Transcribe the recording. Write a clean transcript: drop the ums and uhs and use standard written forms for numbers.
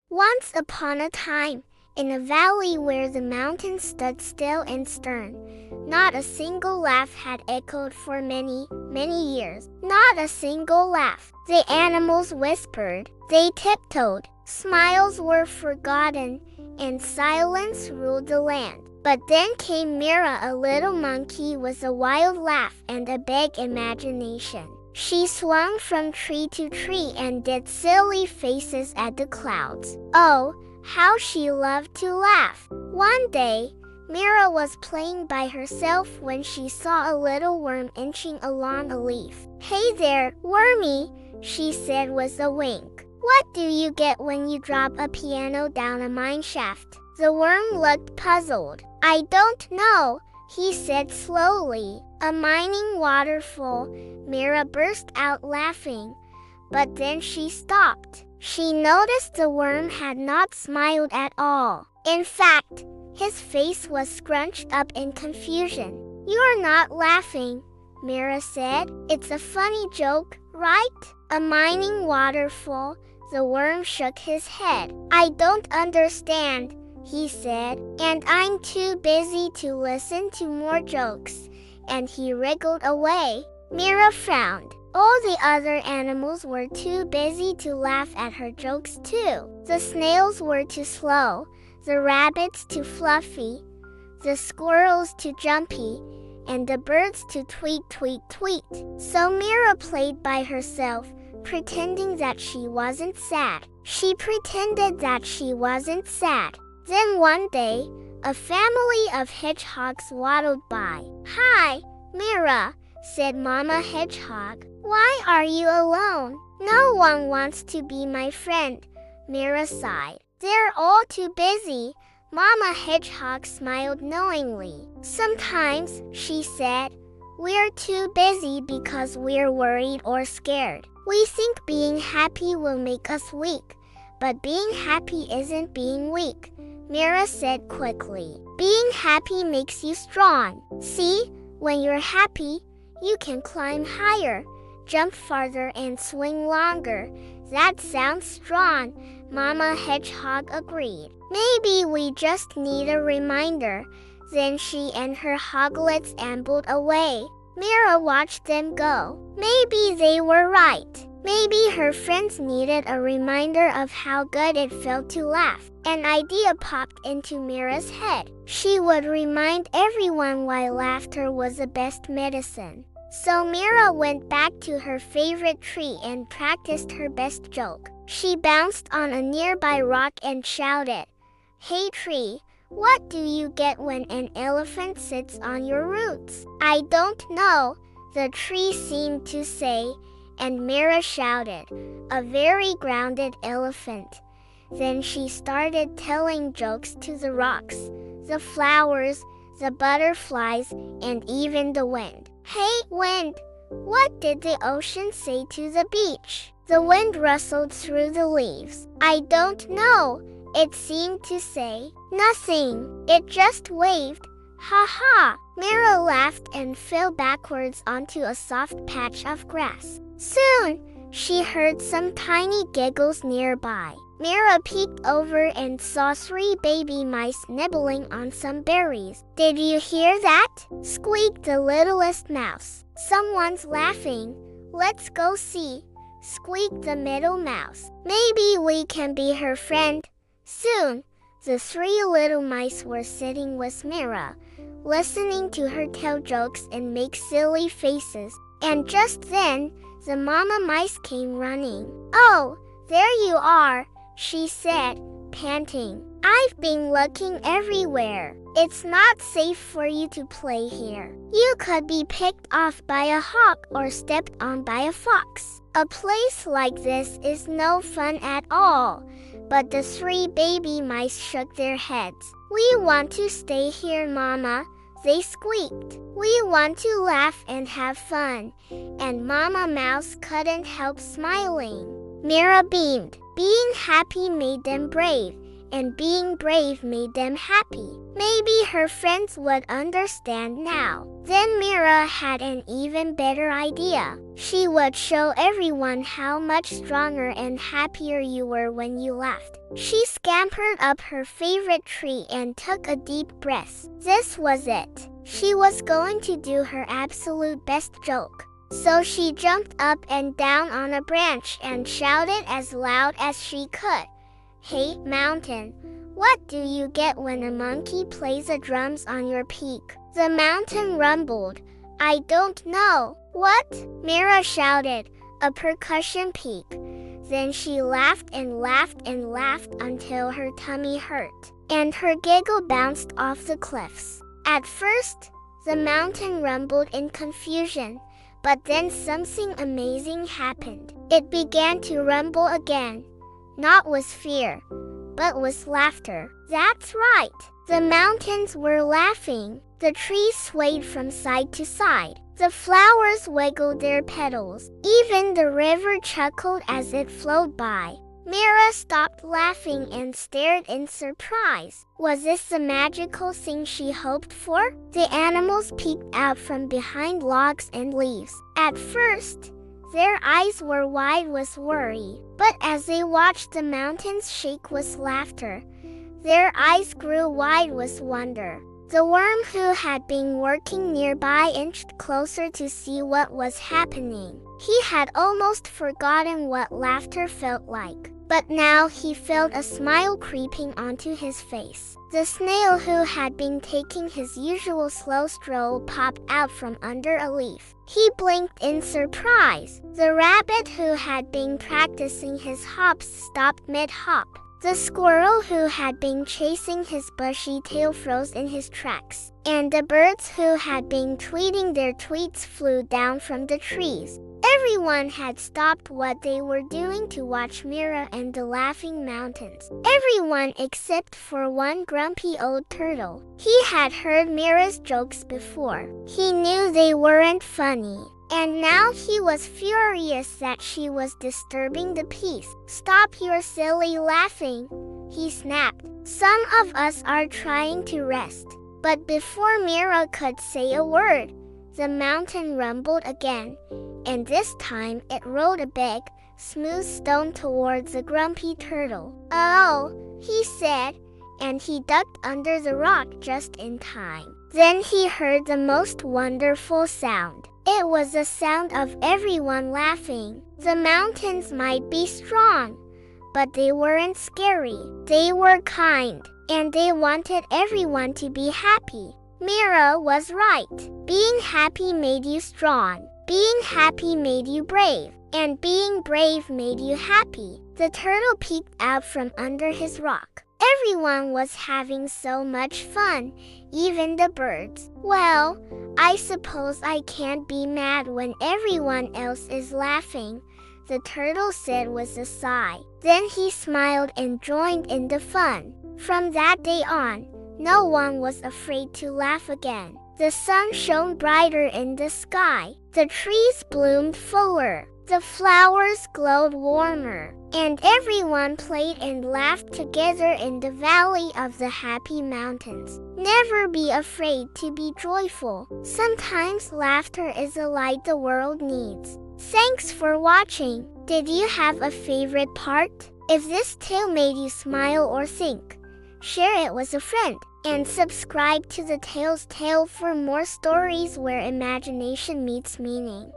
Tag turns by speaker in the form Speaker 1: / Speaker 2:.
Speaker 1: Once upon a time, in a valley where the mountains stood still and stern, not a single laugh had echoed for many, many years. Not a single laugh. The animals whispered, they tiptoed, smiles were forgotten, and silence ruled the land. But then came Mira, a little monkey with a wild laugh and a big imagination. She swung from tree to tree and did silly faces at the clouds. Oh, how she loved to laugh! One day, Mira was playing by herself when she saw a little worm inching along a leaf. "Hey there, wormy," she said with a wink. "What do you get when you drop a piano down a mine shaft?" The worm looked puzzled. "I don't know," he said slowly. "A mining waterfall," Mira burst out laughing. But then she stopped. She noticed the worm had not smiled at all. In fact, his face was scrunched up in confusion. "You're not laughing," Mira said. "It's a funny joke, right? A mining waterfall." The worm shook his head. "I don't understand," he said, "and I'm too busy to listen to more jokes." And he wriggled away. Mira frowned. All the other animals were too busy to laugh at her jokes too. The snails were too slow, the rabbits too fluffy, the squirrels too jumpy, and the birds to tweet, tweet, tweet. So Mira played by herself, pretending that she wasn't sad. She pretended that she wasn't sad. Then one day, a family of hedgehogs waddled by. "Hi, Mira," said Mama Hedgehog. "Why are you alone?" "No one wants to be my friend," Mira sighed. "They're all too busy." Mama Hedgehog smiled knowingly. "Sometimes," she said, "we're too busy because we're worried or scared. We think being happy will make us weak, but being happy isn't being weak," Mira said quickly. "Being happy makes you strong. See, when you're happy, you can climb higher, jump farther, and swing longer." "That sounds strong," Mama Hedgehog agreed. "Maybe we just need a reminder." Then she and her hoglets ambled away. Mira watched them go. Maybe they were right. Maybe her friends needed a reminder of how good it felt to laugh. An idea popped into Mira's head. She would remind everyone why laughter was the best medicine. So Mira went back to her favorite tree and practiced her best joke. She bounced on a nearby rock and shouted, "Hey tree, what do you get when an elephant sits on your roots?" "I don't know," the tree seemed to say, and Mira shouted, "A very grounded elephant." Then she started telling jokes to the rocks, the flowers, the butterflies, and even the wind. "Hey, wind, what did the ocean say to the beach?" The wind rustled through the leaves. "I don't know," it seemed to say. "Nothing. It just waved. Ha ha." Mira laughed and fell backwards onto a soft patch of grass. Soon, she heard some tiny giggles nearby. Mira peeked over and saw 3 baby mice nibbling on some berries. "Did you hear that?" squeaked the littlest mouse. "Someone's laughing. Let's go see," squeaked the middle mouse. "Maybe we can be her friend." Soon, the 3 little mice were sitting with Mira, listening to her tell jokes and make silly faces. And just then, the mama mice came running. "Oh, there you are," she said, panting. "I've been looking everywhere. It's not safe for you to play here. You could be picked off by a hawk or stepped on by a fox. A place like this is no fun at all." But the 3 baby mice shook their heads. "We want to stay here, Mama," they squeaked. "We want to laugh and have fun." And Mama Mouse couldn't help smiling. Mira beamed. Being happy made them brave, and being brave made them happy. Maybe her friends would understand now. Then Mira had an even better idea. She would show everyone how much stronger and happier you were when you laughed. She scampered up her favorite tree and took a deep breath. This was it. She was going to do her absolute best joke. So she jumped up and down on a branch and shouted as loud as she could. "Hey, mountain, what do you get when a monkey plays the drums on your peak?" The mountain rumbled. "I don't know." "What?" Mira shouted. "A percussion peak." Then she laughed and laughed and laughed until her tummy hurt, and her giggle bounced off the cliffs. At first, the mountain rumbled in confusion, but then something amazing happened. It began to rumble again, not with fear, but with laughter. That's right. The mountains were laughing. The trees swayed from side to side. The flowers wiggled their petals. Even the river chuckled as it flowed by. Mira stopped laughing and stared in surprise. Was this the magical thing she hoped for? The animals peeked out from behind logs and leaves. At first, their eyes were wide with worry, but as they watched the mountains shake with laughter, their eyes grew wide with wonder. The worm who had been working nearby inched closer to see what was happening. He had almost forgotten what laughter felt like, but now he felt a smile creeping onto his face. The snail who had been taking his usual slow stroll popped out from under a leaf. He blinked in surprise. The rabbit who had been practicing his hops stopped mid-hop. The squirrel who had been chasing his bushy tail froze in his tracks, and the birds who had been tweeting their tweets flew down from the trees. Everyone had stopped what they were doing to watch Mira and the laughing mountains. Everyone except for one grumpy old turtle. He had heard Mira's jokes before. He knew they weren't funny, and now he was furious that she was disturbing the peace. "Stop your silly laughing," he snapped. "Some of us are trying to rest." But before Mira could say a word, the mountain rumbled again, and this time it rolled a big, smooth stone towards the grumpy turtle. "Oh," he said, and he ducked under the rock just in time. Then he heard the most wonderful sound. It was the sound of everyone laughing. The mountains might be strong, but they weren't scary. They were kind, and they wanted everyone to be happy. Mira was right. Being happy made you strong. Being happy made you brave. And being brave made you happy. The turtle peeked out from under his rock. Everyone was having so much fun, even the birds. "Well, I suppose I can't be mad when everyone else is laughing," the turtle said with a sigh. Then he smiled and joined in the fun. From that day on, no one was afraid to laugh again. The sun shone brighter in the sky. The trees bloomed fuller. The flowers glowed warmer. And everyone played and laughed together in the valley of the happy mountains. Never be afraid to be joyful. Sometimes laughter is the light the world needs. Thanks for watching. Did you have a favorite part? If this tale made you smile or think, share it with a friend. And subscribe to the Tales Tale for more stories where imagination meets meaning.